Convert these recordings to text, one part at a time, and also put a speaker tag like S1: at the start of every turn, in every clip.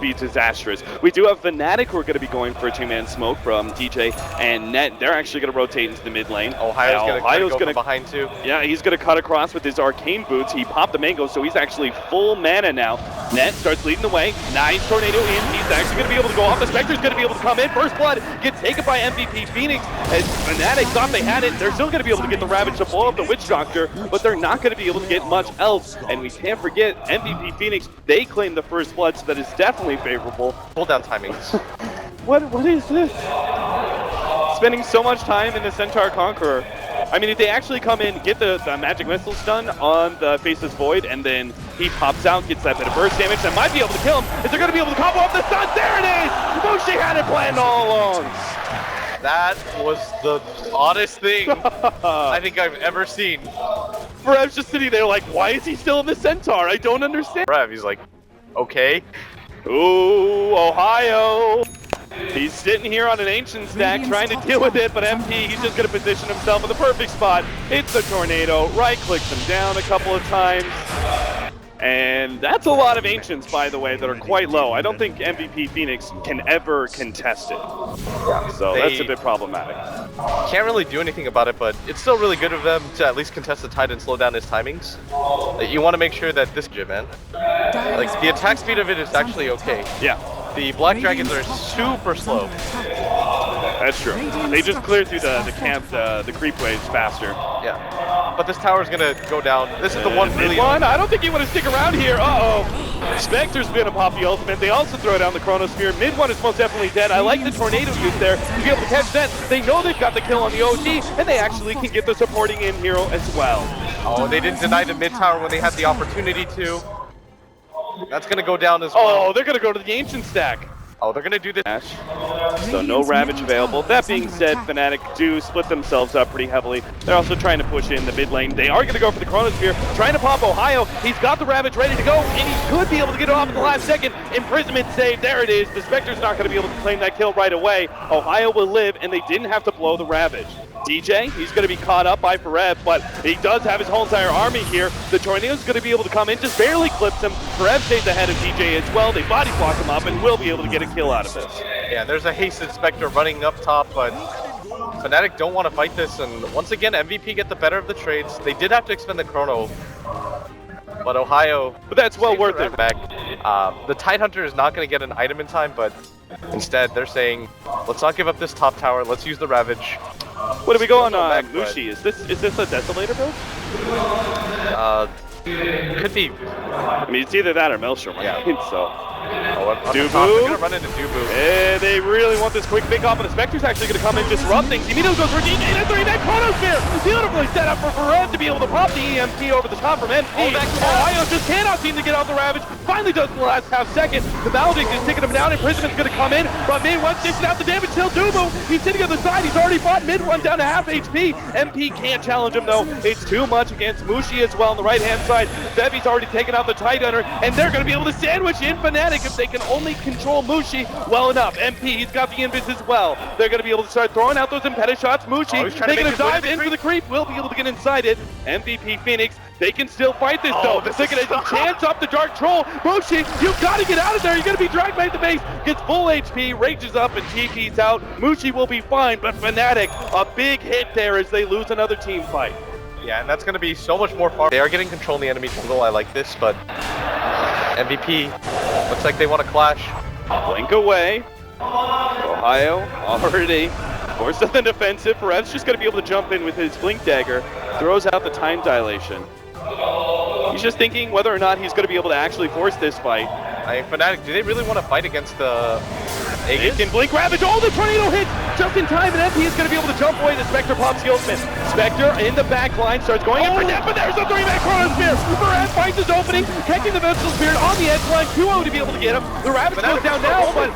S1: be disastrous. We do have Fnatic who are going to be going for a two-man smoke from DJ and Net. They're actually going to rotate into the mid lane.
S2: Ohio's going to go behind too.
S1: Yeah, he's going to cut across with his arcane boots. He popped the mango, so he's actually full mana now. Net starts leading the way. Nice tornado in. He's actually going to be able to go off. The Spectre's going to be able to come in. First blood gets taken by MVP Phoenix. As Fnatic thought they had it, they're still going to be able to get the Ravage to blow up the Witch Doctor, but they're not going to be able to get much else. And we can't forget MVP Phoenix, they claim the first blood, so that is definitely favorable.
S2: Hold down timings.
S1: What is this? Spending so much time in the Centaur Conqueror. I mean, if they actually come in, get the magic missile stun on the Faceless Void, and then he pops out, gets that bit of burst damage, that might be able to kill him. Is they're going to be able to combo off the stun? There it is! Mushi had it planned all along.
S2: That was the oddest thing I think I've ever seen.
S1: Rev's just sitting there like, why is he still in the Centaur? I don't understand.
S2: Rev, he's like, okay.
S1: Ooh, Ohio. He's sitting here on an ancient stack trying to deal with it, but MP, he's just going to position himself in the perfect spot. It's a tornado, right-clicks him down a couple of times. And that's a lot of ancients, by the way, that are quite low. I don't think MVP Phoenix can ever contest it. Yeah, so that's a bit problematic.
S2: Can't really do anything about it, but it's still really good of them to at least contest the tide and slow down his timings. You want to make sure that this man, like the attack speed of it is actually okay.
S1: Yeah.
S2: The Black Dragons are super slow.
S1: That's true. They just cleared through the camp, the creep waves faster.
S2: Yeah. But this tower's gonna go down. This is the one really...
S1: I don't think you want to stick around here. Uh-oh. Spectre's gonna pop the ultimate. They also throw down the Chronosphere. Mid one is most definitely dead. I like the tornado use there to be able to catch that. They know they've got the kill on the OG, and they actually can get the supporting in hero as well.
S2: Oh, they didn't deny the mid tower when they had the opportunity to. That's gonna go down as well.
S1: Oh, they're gonna go to the ancient stack.
S2: Oh, they're gonna do this.
S1: So no Ravage available. That being said, Fnatic do split themselves up pretty heavily. They're also trying to push in the mid lane. They are gonna go for the Chronosphere, trying to pop Ohio. He's got the Ravage ready to go, and he could be able to get it off at the last second. Imprisonment save, there it is. The Spectre's not gonna be able to claim that kill right away. Ohio will live, and they didn't have to blow the Ravage. DJ, he's going to be caught up by Farev, but he does have his whole entire army here. The Tornado's going to be able to come in, just barely clips him. Farev stays ahead of DJ as well. They body block him up and will be able to get a kill out of this.
S2: Yeah, there's a hasted Spectre running up top, but Fnatic don't want to fight this, and once again, MVP get the better of the trades. They did have to expend the Chrono, but Ohio...
S1: But that's well worth it.
S2: Back. The Tidehunter is not going to get an item in time, but instead they're saying, let's not give up this top tower, let's use the Ravage.
S1: What do we go on Mushi? Is this a Desolator build?
S2: Could be.
S1: I mean, it's either that or Maelstrom, right?
S2: Yeah.
S1: So.
S2: Dubu? They're gonna run into Dubu.
S1: They really want this quick pick off, and the Spectre's actually gonna come and disrupt things. He immediately goes for DJ, and a 3-man Chronosphere! Beautifully set up for Farev to be able to pop the EMP over the top from MP. Ohio just cannot seem to get out the Ravage. Finally does in the last half second. The Maledict is taking him down. Imprisonment's gonna come in, but mid one dishing out the damage till Dubu. He's sitting on the side. He's already fought mid one down to half HP. MP can't challenge him though. It's too much against Mushi as well on the right hand side. Bevy's already taken out the Tidehunter, and they're gonna be able to sandwich in Fnatic if they can only control Mushi well enough. MP, he's got the invis as well. They're going to be able to start throwing out those Impediment shots. Mushi, taking a dive in for the creep, will be able to get inside it. MVP Phoenix, they can still fight this though. They're going to chance up the Dark Troll. Mushi, you've got to get out of there. You're going to be dragged by the base. Gets full HP, rages up, and TP's out. Mushi will be fine, but Fnatic, a big hit there as they lose another team fight.
S2: Yeah, and that's going to be so much more far. They are getting control in the enemy jungle. I like this, but MVP looks like they want to clash.
S1: Blink away. Ohio already forced on the defensive. Farev's just going to be able to jump in with his Blink Dagger. Throws out the time dilation. He's just thinking whether or not he's going to be able to actually force this fight.
S2: I mean, Fnatic, do they really want to fight against the Aegis?
S1: Can Blink Ravage. Oh, the tornado hits just in time, and MP is going to be able to jump away. The Spectre pops the ultimate. Spectre in the back line starts going in for net, but there's a 3-man Chronosphere. Farev finds his opening, catching the Vengeful Spirit on the edge line. QO to be able to get him. The Ravage goes down now, but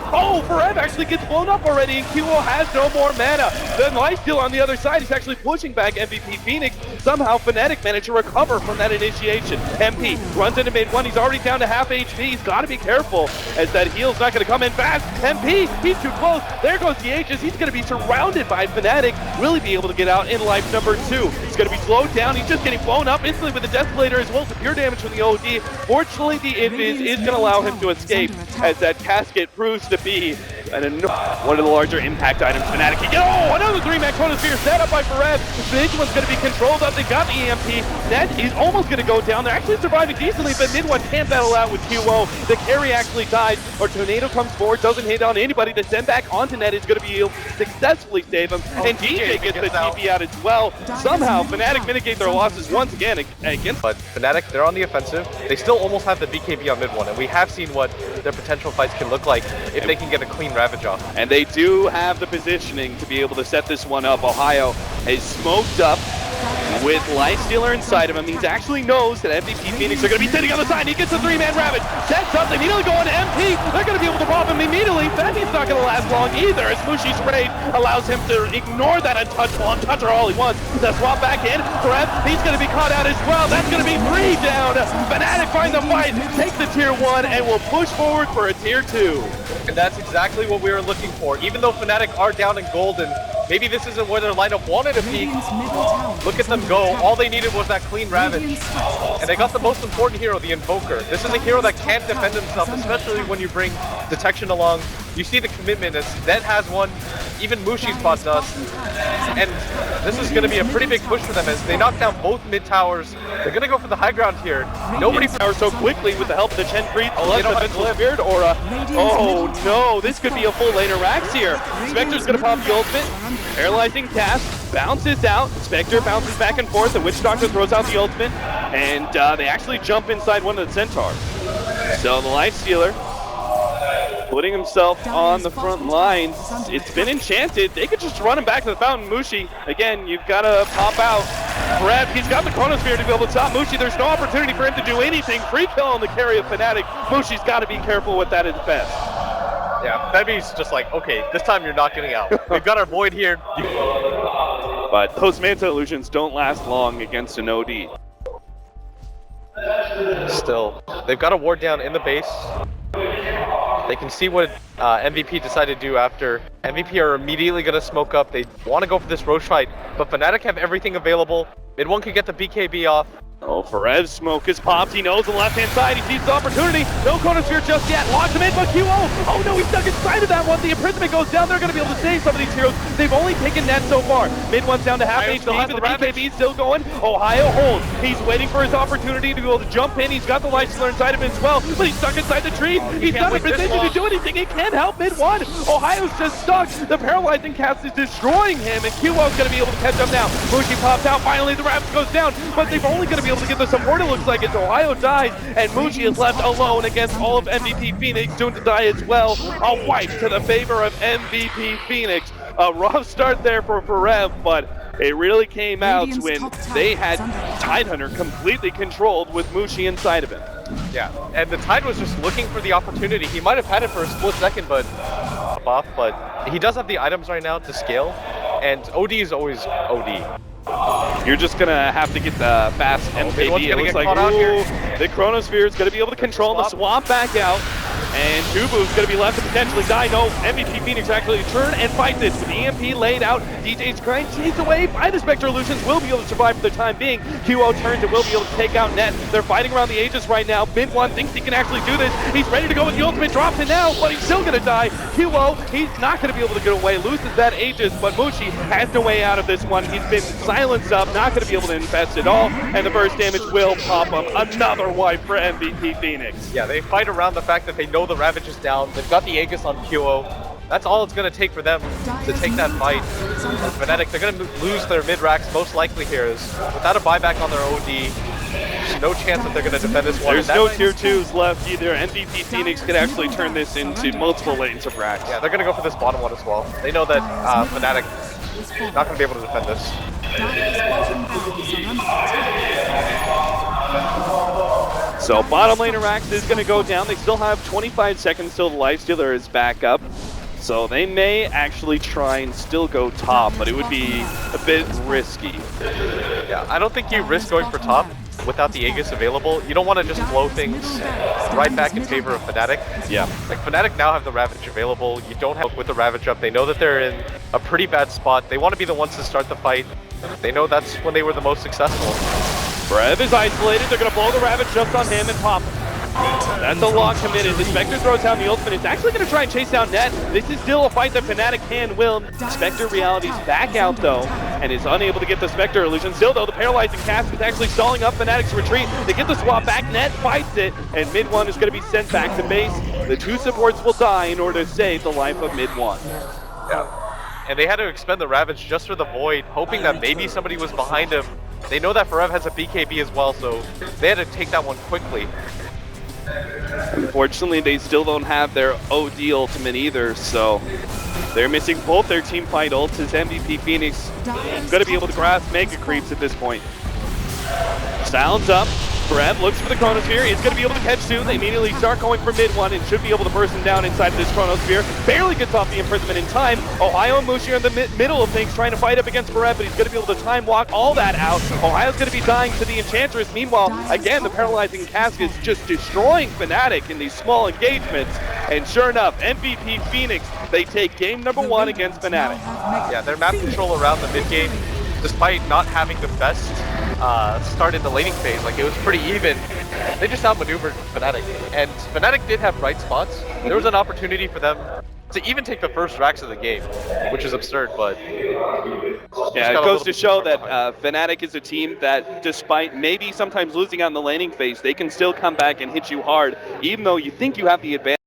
S1: Farev actually gets blown up already, and QO has no more mana. The lifesteal on the other side is actually pushing back MVP Phoenix. Somehow Fnatic managed to recover from that initiation. MP runs into mid one. He's already down to half HP. He's got to be careful as that heal's not going to come in fast. MP, he's too close. There goes the Aegis. He's going going to be surrounded by Fnatic. Will he be able to get out in life number 2? He's going to be slowed down. He's just getting blown up instantly with the Desolator as well as the pure damage from the OD. Fortunately, the Invis is going to allow him to escape as that casket proves to be one of the larger impact items Fnatic can get. Oh, another 3-man Chronosphere set up by Farev. This one's going to be controlled up. They got the EMP. Net is almost going to go down. They're actually surviving decently, but Mid1 can't battle out with QO. The carry actually dies, or Tornado comes forward, doesn't hit on anybody. The send back onto Net is going to be able to successfully save him. And DJ gets the TP out as well. Somehow, Fnatic mitigate their losses once again against.
S2: But Fnatic, they're on the offensive. They still almost have the BKB on Mid1, and we have seen what their potential fights can look like if they can get a clean Ravage off.
S1: And they do have the positioning to be able to set this one up. Ohio is smoked up with Lifestealer inside of him. He actually knows that MVP Phoenix are going to be sitting on the side. He gets a 3-man Ravage, sets up, they nearly go on to MP. They're going to be able to rob him immediately. Fenny's not going to last long either, as Mushi's raid allows him to ignore that untoucher all he wants. The swap back in, Farev, he's going to be caught out as well. That's going to be 3 down. Fnatic find the fight, take the tier 1, and will push forward for a tier 2.
S2: And that's exactly what we were looking for. Even though Fnatic are down in gold, and maybe this isn't where their lineup wanted to be, look at them go. All they needed was that clean Ravage. And they got the most important hero, the Invoker. This is a hero that can't defend himself, especially when you bring Detection along. You see the commitment as Zed has one, even Mushi spots us. And this is going to be a pretty big push for them as they knock down both mid towers. They're going to go for the high ground here. Nobody
S1: power so quickly with the help of the Chen Priest. The Spirit Aura. Oh no, this could be a full laner Rax here. Spectre's going to pop the ultimate. Paralyzing cast, bounces out. Spectre bounces back and forth. The Witch Doctor throws out the ultimate. And they actually jump inside one of the Centaurs. So the Lifestealer putting himself on the front lines. It's been enchanted. They could just run him back to the fountain. Mushi, again, you've got to pop out. Brad, he's got the Chronosphere to be able to stop Mushi. There's no opportunity for him to do anything. Free kill on the carry of Fnatic. Mushi's got to be careful with that at best.
S2: Yeah, Febby's just like, okay, this time you're not getting out. We've got our Void here.
S1: But those Manta Illusions don't last long against an OD.
S2: Still, they've got a ward down in the base. They can see what MVP decided to do after. MVP are immediately going to smoke up. They want to go for this Roche fight, but Fnatic have everything available. Mid1 could get the BKB off.
S1: Oh, Farev's smoke is popped. He knows on the left-hand side. He sees the opportunity. No Chronosphere just yet. Locks him in, but QO. Oh no, he's stuck inside of that one. The imprisonment goes down. They're going to be able to save some of these heroes. They've only taken net so far. Mid1's down to half HP, but the BKB still going. Ohio holds. He's waiting for his opportunity to be able to jump in. He's got the Lifestealer inside of him as well, but he's stuck inside the tree. He's not in position to do anything. He can't help Mid1. Ohio's just stuck. The paralyzing cast is destroying him, and QO's going to be able to catch up now. Mushi pops out. Finally, the Raps goes down, but they've only going to be able to get the support. It looks like it's Ohio dies, and Mushi is left alone against all of MVP Phoenix, soon to die as well. A wipe to the favor of MVP Phoenix. A rough start there for Farev, but it really came out when they had Tidehunter completely controlled with Mushi inside of him.
S2: Yeah, and the Tide was just looking for the opportunity. He might have had it for a split second, but he does have the items right now to scale, and OD is always OD.
S1: You're just gonna have to get the fast MKB. It looks like the Chronosphere is gonna be able to control the swap back out, and Tubu's gonna be left to potentially die. No, MVP Phoenix actually turn and fight this with the EMP laid out. DJ's grind chased away by the Spectre Illusions. Will be able to survive for the time being. QO turns and will be able to take out Net. They're fighting around the Aegis right now. Mid1 thinks he can actually do this. He's ready to go with the ultimate, drops it now, but he's still gonna die. QO, he's not gonna be able to get away, loses that Aegis, but Mushi has no way out of this one. He's been silenced up, not gonna be able to infest at all, and the burst damage will pop up. Another wipe for MVP Phoenix.
S2: Yeah, they fight around the fact that they know the Ravage is down. They've got the Aegis on QO. That's all it's going to take for them to take that fight. And Fnatic, they're going to lose their mid-racks most likely here. Is without a buyback on their OD, there's no chance that they're going to defend this one.
S1: There's no tier 2s left either. MVP Phoenix could actually turn this into multiple lanes of racks.
S2: Yeah, they're going to go for this bottom one as well. they know that Fnatic is not going to be able to defend this.
S1: So bottom lane of Rax is going to go down. They still have 25 seconds till the Lifestealer is back up. So they may actually try and still go top, but it would be a bit risky.
S2: Yeah, I don't think you risk going for top. without the Aegis available, you don't want to just blow things right back in favor of Fnatic.
S1: Yeah.
S2: Like, Fnatic now have the Ravage available. You don't have with the Ravage up. They know that they're in a pretty bad spot. They want to be the ones to start the fight. They know that's when they were the most successful.
S1: Brev is isolated. They're going to blow the Ravage just on him and pop. That's a lock committed. The Spectre throws down the ultimate. It's actually going to try and chase down Net. This is still a fight that Fnatic can win. Spectre Reality's back out, though, and is unable to get the Spectre illusion. Still, though, the paralyzing cast is actually stalling up Fnatic's retreat. They get the swap back. Net fights it, and mid one is going to be sent back to base. The two supports will die in order to save the life of mid one.
S2: Yeah. And they had to expend the Ravage just for the Void, hoping that maybe somebody was behind him. They know that Forev has a BKB as well, so they had to take that one quickly.
S1: Unfortunately, they still don't have their OD ultimate either, so they're missing both their team fight ults as MVP Phoenix going to be able to grasp Mega Creeps at this point. Sounds up. Forev looks for the Chronosphere. It's going to be able to catch two. They immediately start going for mid one and should be able to burst him down inside of this Chronosphere. Barely gets off the imprisonment in time. Ohio and Mushi are in the middle of things trying to fight up against Forev, but he's going to be able to time walk all that out. Ohio's going to be dying to the Enchantress. Meanwhile, again, the paralyzing cast is just destroying Fnatic in these small engagements. And sure enough, MVP Phoenix, they take game number one against Fnatic.
S2: Yeah, their map control around the mid game, despite not having the best start in the laning phase, like it was pretty even. They just outmaneuvered Fnatic, and Fnatic did have bright spots. There was an opportunity for them to even take the first racks of the game, which is absurd, but
S1: yeah, it goes to show that Fnatic is a team that, despite maybe sometimes losing out in the laning phase, they can still come back and hit you hard, even though you think you have the advantage.